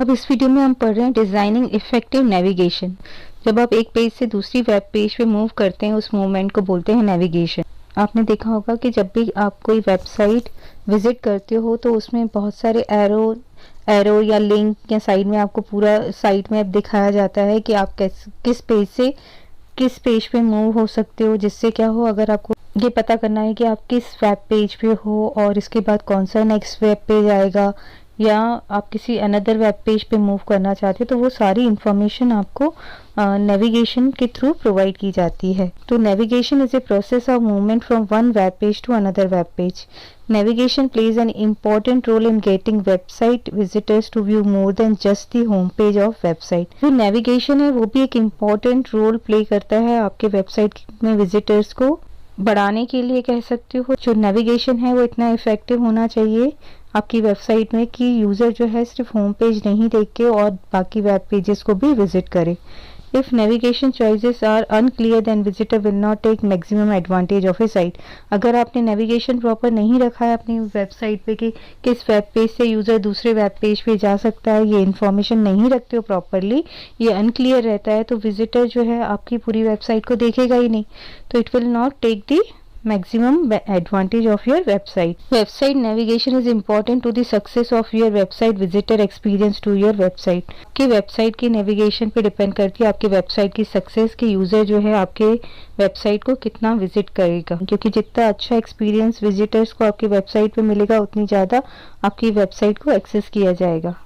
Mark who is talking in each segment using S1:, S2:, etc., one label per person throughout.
S1: अब इस वीडियो में हम पढ़ रहे हैं डिजाइनिंग इफेक्टिव नेविगेशन। जब आप एक पेज से दूसरी वेब पेज पे मूव करते हैं उस मूवमेंट को बोलते हैं नेविगेशन। आपने देखा होगा कि जब भी आप कोई वेबसाइट विजिट करते हो तो उसमें बहुत सारे एरो एरो या लिंक या साइड में आपको पूरा साइट में दिखाया जाता है कि आप किस पेज से किस पेज पे मूव हो सकते हो, जिससे क्या हो, अगर आपको ये पता करना है कि आप किस वेब पेज पे हो और इसके बाद कौन सा नेक्स्ट वेब पेज आएगा या आप किसी अनदर वेब पेज पे मूव करना चाहते हो, तो वो सारी इंफॉर्मेशन आपको नेविगेशन के थ्रू प्रोवाइड की जाती है। तो navigation is a process of movement from one web page to another web page. Navigation plays an important role in getting website visitors to view more than just the home page of website. जो navigation है वो भी एक important role play करता है आपके website में visitors को बढ़ाने के लिए, कह सकते हो। जो नेविगेशन है वो इतना इफेक्टिव होना चाहिए आपकी वेबसाइट में कि यूज़र जो है सिर्फ होम पेज नहीं देख के और बाकी वेब पेजेस को भी विजिट करे। If navigation choices are unclear then visitor will not take maximum advantage of a site. अगर आपने नेविगेशन प्रॉपर नहीं रखा है अपनी वेबसाइट पे कि किस वेब पेज से यूज़र दूसरे वेब पेज पे जा सकता है, ये इन्फॉर्मेशन नहीं रखते हो प्रॉपरली, ये अनक्लियर रहता है, तो विजिटर जो है आपकी पूरी वेबसाइट को देखेगा ही नहीं, तो it will not take the maximum advantage of your website. Website navigation is important to the success of your website visitor experience to your website. आपकी वेबसाइट की नेविगेशन पे डिपेंड करती है आपकी वेबसाइट की सक्सेस कि यूज़र जो है आपके वेबसाइट को कितना विजिट करेगा, क्योंकि जितना अच्छा एक्सपीरियंस विजिटर्स को आपकी वेबसाइट पे मिलेगा उतनी ज़्यादा आपकी वेबसाइट को एक्सेस किया जाएगा।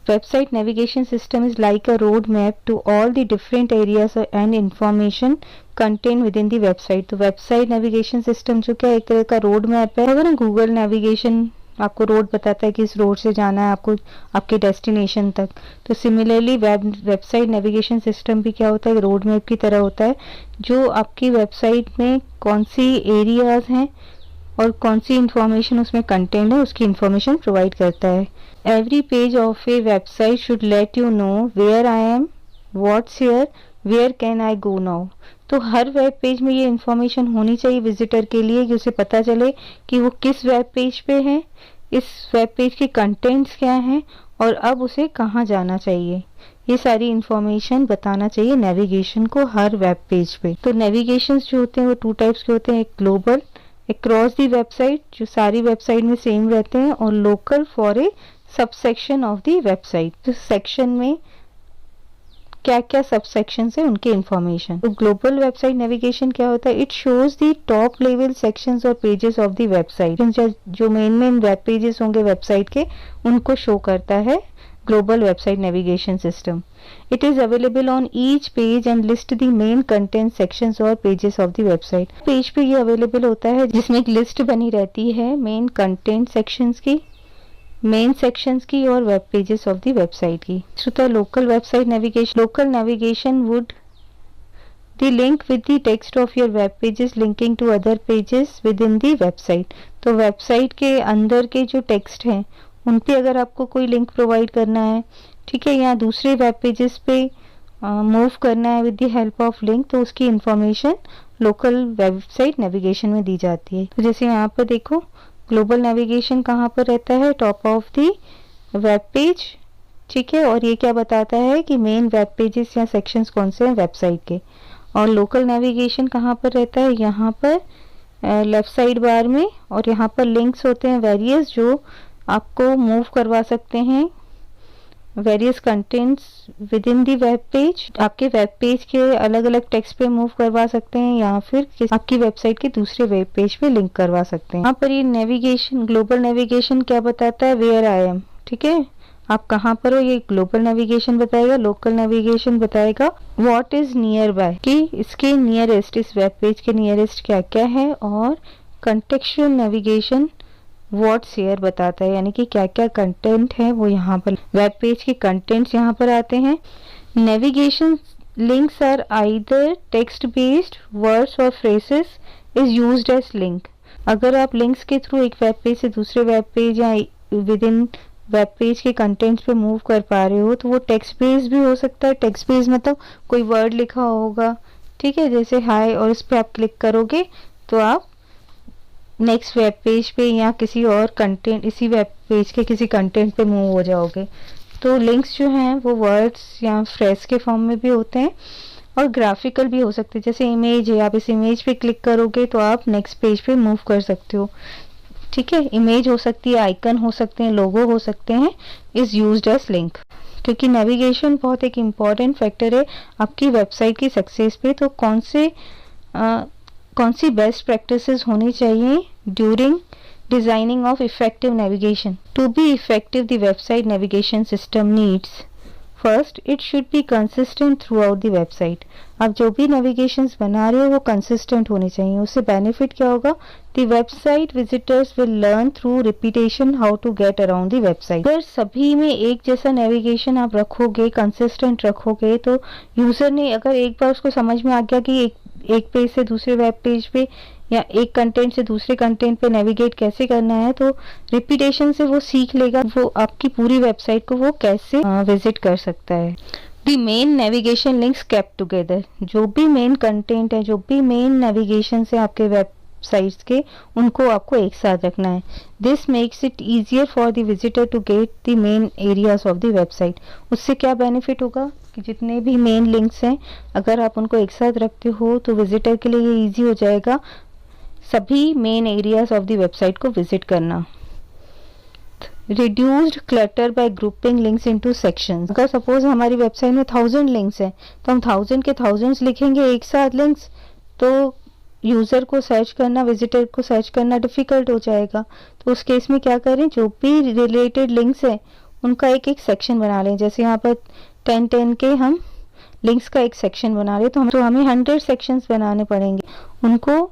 S1: Website navigation system is like a road map to all the different areas and information contained within the website. तो वेबसाइट नेविगेशन सिस्टम जो क्या एक तरह का रोड मैप है। अगर गूगल नेविगेशन आपको रोड बताता है कि इस रोड से जाना है आपको आपके डेस्टिनेशन तक, तो सिमिलरली वेबसाइट नेविगेशन सिस्टम भी क्या होता है, रोड मैप की तरह होता है, जो आपकी वेबसाइट में कौन सी एरियाज हैं और कौन सी इंफॉर्मेशन उसमें कंटेंट है उसकी इंफॉर्मेशन प्रोवाइड करता है। Every page of a website should let you know where I am, what's here, where can I go now. तो हर वेब पेज में ये इंफॉर्मेशन होनी चाहिए विजिटर के लिए कि उसे पता चले कि वो किस वेब पेज पे है, इस वेब पेज के कंटेंट्स क्या हैं और अब उसे कहाँ जाना चाहिए। ये सारी इंफॉर्मेशन बताना चाहिए नेविगेशन को हर वेब पेज पे। तो नेविगेशन जो होते हैं वो टू टाइप्स के होते हैं, एक ग्लोबल अक्रॉस दी वेबसाइट जो सारी वेबसाइट में सेम रहते हैं, और local for a subsection of the website, तो सेक्शन में क्या क्या सबसेक्शन है उनकी इंफॉर्मेशन। तो ग्लोबल वेबसाइट नेविगेशन क्या होता है, it shows the top level sections और पेजेस ऑफ दी वेबसाइट। जो मेन वेब पेजेस होंगे वेबसाइट के उनको शो करता है global website navigation system. It is available on each page and list the main content sections और pages of the website. Page पे ये अवेलेबल होता है जिसमें एक लिस्ट बनी रहती है मेन कंटेंट सेक्शंस की, मेन सेक्शंस की और web pages of the website की। होता है local website navigation. Local navigation would the link with the text of your web pages linking to other pages within the website। तो website के अंदर के जो टेक्स्ट हैं उन पे अगर आपको कोई लिंक प्रोवाइड करना है, ठीक है, या दूसरे वेब पेजेस पे मूव करना है with the help of link, तो उसकी इंफॉर्मेशन लोकल वेबसाइट नेविगेशन में दी जाती है। तो जैसे यहाँ पर देखो ग्लोबल नेविगेशन कहाँ पर रहता है, top of the web page, ठीक है, और ये क्या बताता है कि मेन वेब पेजेस या सेक्शंस कौन से हैं वेबसाइट के। और लोकल नेविगेशन कहाँ पर रहता है, यहाँ पर लेफ्ट साइड बार में, और यहाँ पर लिंक्स होते हैं वेरियस जो आपको मूव करवा सकते हैं various contents with in the web page, आपके वेब पेज के अलग अलग टेक्स्ट पे मूव करवा सकते हैं या फिर आपकी वेबसाइट के दूसरे वेब पेज पे लिंक करवा सकते हैं। यहाँ पर ये नेविगेशन ग्लोबल नेविगेशन क्या बताता है, वेयर आई एम, ठीक है, आप कहाँ पर हो ये ग्लोबल नेविगेशन बताएगा। लोकल नेविगेशन बताएगा व्हाट इज नियर बाय, कि इसके नियरेस्ट, इस वेब पेज के नियरेस्ट क्या क्या है। और कंटेक्चुअल नेविगेशन व्हाट्स हियर बताता है, यानी कि क्या क्या कंटेंट है वो यहाँ पर वेब पेज के कंटेंट्स यहाँ पर आते हैं। Navigation links are either text based words और phrases is used as link. अगर आप लिंक्स के थ्रू एक वेब पेज से दूसरे वेब पेज या विद इन वेब पेज के कंटेंट्स पे मूव कर पा रहे हो, तो वो टेक्स्ट बेस्ड भी हो सकता है। टेक्स्ट बेस्ड मतलब कोई वर्ड लिखा होगा, ठीक है, जैसे हाय, और इस पर आप क्लिक करोगे तो आप नेक्स्ट वेब पेज पे या किसी और कंटेंट, इसी वेब पेज के किसी कंटेंट पे मूव हो जाओगे। तो लिंक्स जो हैं वो वर्ड्स या फ्रेज के फॉर्म में भी होते हैं और ग्राफिकल भी हो सकते हैं। जैसे इमेज है, आप इस इमेज पे क्लिक करोगे तो आप नेक्स्ट पेज पे मूव कर सकते हो। ठीक है, इमेज हो सकती है, आइकन हो सकते हैं, लोगो हो सकते हैं, इज यूज्ड एज लिंक। क्योंकि नेविगेशन बहुत एक इम्पॉर्टेंट फैक्टर है आपकी वेबसाइट की सक्सेस पे। तो कौन सी बेस्ट प्रैक्टिसेस होनी चाहिए during designing of effective navigation? To be effective the website navigation system needs first it should be consistent throughout the website. आप जो भी नेविगेशंस बना रहे हो वो कंसिस्टेंट होने चाहिए। उससे बेनिफिट क्या होगा? The website visitors will learn through repetition how to get around the website. अगर सभी में एक जैसा नेविगेशन आप रखोगे, कंसिस्टेंट रखोगे, तो यूजर ने अगर एक बार उसको समझ में आ गया कि एक पेज से दूसरे वेब पेज पे या एक कंटेंट से दूसरे कंटेंट पे नेविगेट कैसे करना है, तो रिपीटेशन से वो सीख लेगा वो आपकी पूरी वेबसाइट को वो कैसे विजिट कर सकता है। The main navigation links kept together. जो भी मेन कंटेंट है, जो भी मेन नेविगेशन है आपके वेबसाइट्स के, उनको आपको एक साथ रखना है। This makes it easier for the visitor to get the main areas of the website. उससे क्या बेनिफिट होगा कि जितने भी मेन लिंक्स हैं अगर आप उनको एक साथ रखते हो तो विजिटर के लिए ये ईजी हो जाएगा सभी main areas of the website को विजिट करना। Reduced clutter bye grouping links into sections. अगर सपोज हमारी वेबसाइट में 1000 लिंक्स हैं तो हम 1000 के 1000 लिखेंगे एक साथ लिंक्स, तो यूजर को सर्च करना, विजिटर को सर्च करना डिफिकल्ट हो जाएगा। तो उस केस में क्या करें, जो भी रिलेटेड लिंक्स है उनका एक एक सेक्शन बना लें। जैसे यहाँ पर 10 के हम लिंक्स का एक सेक्शन बना रहे तो हमें 100 सेक्शंस बनाने पड़ेंगे। उनको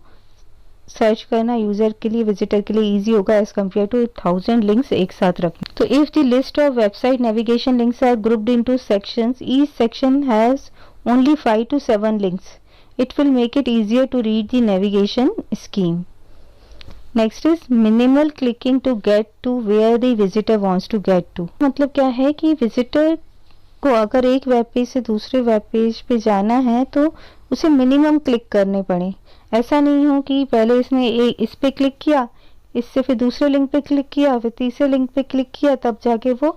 S1: सर्च करना यूजर के लिए, विजिटर के लिए इजी होगा एज कम्पेयर टू 1000 लिंक्स एक साथ रखना। तो if the list of website navigation links are grouped into sections, each section has only 5 to 7 links, it will make it easier to read the navigation scheme. Next is minimal clicking to get to where the visitor wants to get to. मतलब क्या है कि visitor को अगर एक web page से दूसरे web page पे जाना है तो उसे मिनिमम क्लिक करने पड़े। ऐसा नहीं हो कि पहले इसने इस पे क्लिक किया, इससे फिर दूसरे लिंक पे क्लिक किया, फिर तीसरे लिंक पे क्लिक किया, तब जाके वो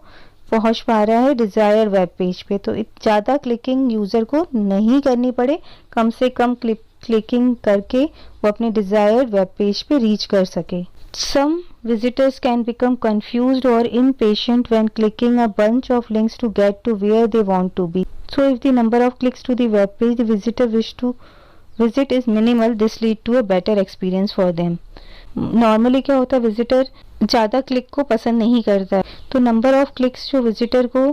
S1: पहुंच पा रहा है डिजायर वेब पेज पे। तो ज़्यादा क्लिकिंग यूज़र को नहीं करनी पड़े, कम से कम क्लिकिंग करके वो अपने डिजायर वेब पेज पे रीच कर सके। Some visitors can become confused or impatient when clicking a bunch of links to get to where they want to be. So if the number of clicks to the web page the visitor wish to visit is minimal, this lead to a better experience for them. Normally क्या होता है, visitor ज़्यादा click को पसंद नहीं करता है, तो नंबर ऑफ क्लिक्स जो विजिटर को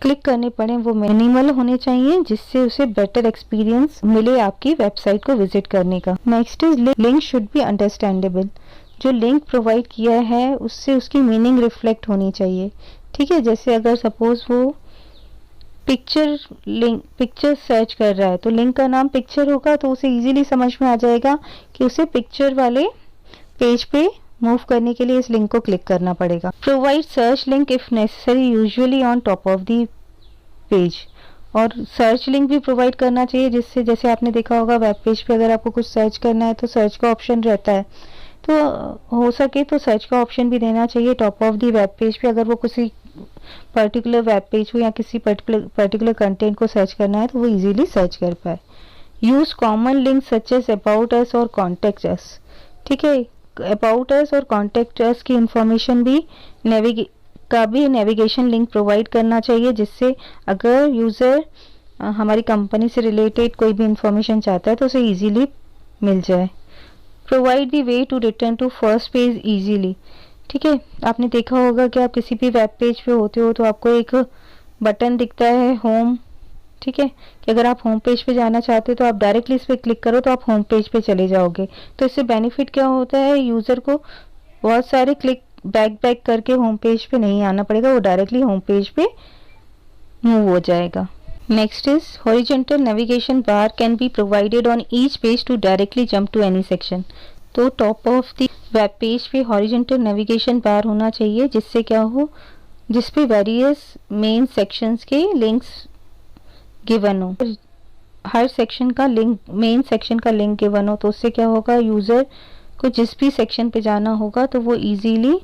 S1: क्लिक करने पड़े वो मिनिमल होने चाहिए, जिससे उसे बेटर एक्सपीरियंस मिले आपकी वेबसाइट को विजिट करने का। Next is link should be understandable. जो लिंक प्रोवाइड किया है उससे उसकी मीनिंग रिफ्लेक्ट होनी चाहिए। ठीक है, जैसे अगर सपोज वो पिक्चर सर्च कर रहा है तो लिंक का नाम पिक्चर होगा, तो उसे इजीली समझ में आ जाएगा कि उसे पिक्चर वाले पेज पे मूव करने के लिए इस लिंक को क्लिक करना पड़ेगा। Provide search link if necessary, usually on top of the page. और सर्च लिंक भी प्रोवाइड करना चाहिए, जिससे जैसे आपने देखा होगा वेब पेज पे अगर आपको कुछ सर्च करना है तो सर्च का ऑप्शन रहता है, तो हो सके तो सर्च का ऑप्शन भी देना चाहिए top of the web page पे। अगर वो किसी पर्टिकुलर वेब पेज को या किसी पर्टिकुलर कंटेंट को सर्च करना है तो वो इजीली सर्च कर पाए। Use common link such as about us और कॉन्टेक्ट अस। ठीक है, अबाउट अस और कॉन्टेक्ट अस की इंफॉर्मेशन भी नेविगेशन लिंक प्रोवाइड करना चाहिए, जिससे अगर यूज़र हमारी कंपनी से रिलेटेड कोई भी इंफॉर्मेशन चाहता है तो उसे इजीली मिल जाए। Provide the way to return to first page easily. ठीक है, आपने देखा होगा कि आप किसी भी वेब पेज पे होते हो तो आपको एक बटन दिखता है होम। ठीक है, कि अगर आप होम पेज पे जाना चाहते हो तो आप डायरेक्टली इस पर क्लिक करो तो आप होम पेज पे चले जाओगे। तो इससे बेनिफिट क्या होता है, यूज़र को बहुत सारे क्लिक बैक करके होम पेज पे नहीं आना पड़ेगा, वो डायरेक्टली होम पेज पे मूव हो जाएगा। Next is horizontal navigation bar can be provided on each page to directly jump to any section. तो top of the web page पे हॉरिजॉन्टल नेविगेशन बार होना चाहिए, जिससे क्या हो, जिस पे वेरियस मेन सेक्शंस के लिंक्स गिवन हो, हर सेक्शन का लिंक, मेन सेक्शन का लिंक गिवन हो, तो उससे क्या होगा, यूज़र को जिस भी सेक्शन पे जाना होगा तो वो इजीली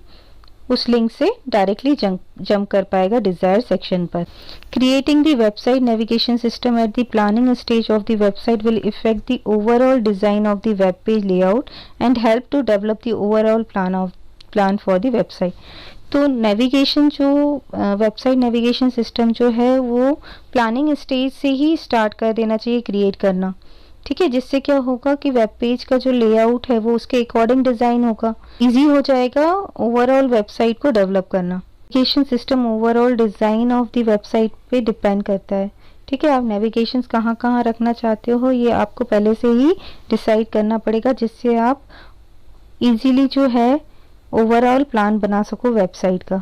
S1: उस लिंक से डायरेक्टली जंप कर पाएगा डिजायर सेक्शन पर। Creating the website navigation system at the planning stage of the website will effect the overall design of the web page layout and help to develop the overall plan for the website. तो navigation जो website navigation system जो है वो planning stage से ही start कर देना चाहिए create करना, ठीक है, जिससे क्या होगा कि वेब पेज का जो लेआउट है वो उसके अकॉर्डिंग डिज़ाइन होगा, इजी हो जाएगा ओवरऑल वेबसाइट को डेवलप करना। Navigation system overall design of the website पे डिपेंड करता है, ठीक है। आप नेविगेशन कहाँ कहाँ रखना चाहते हो ये आपको पहले से ही डिसाइड करना पड़ेगा, जिससे आप इजीली जो है ओवरऑल प्लान बना सको वेबसाइट का।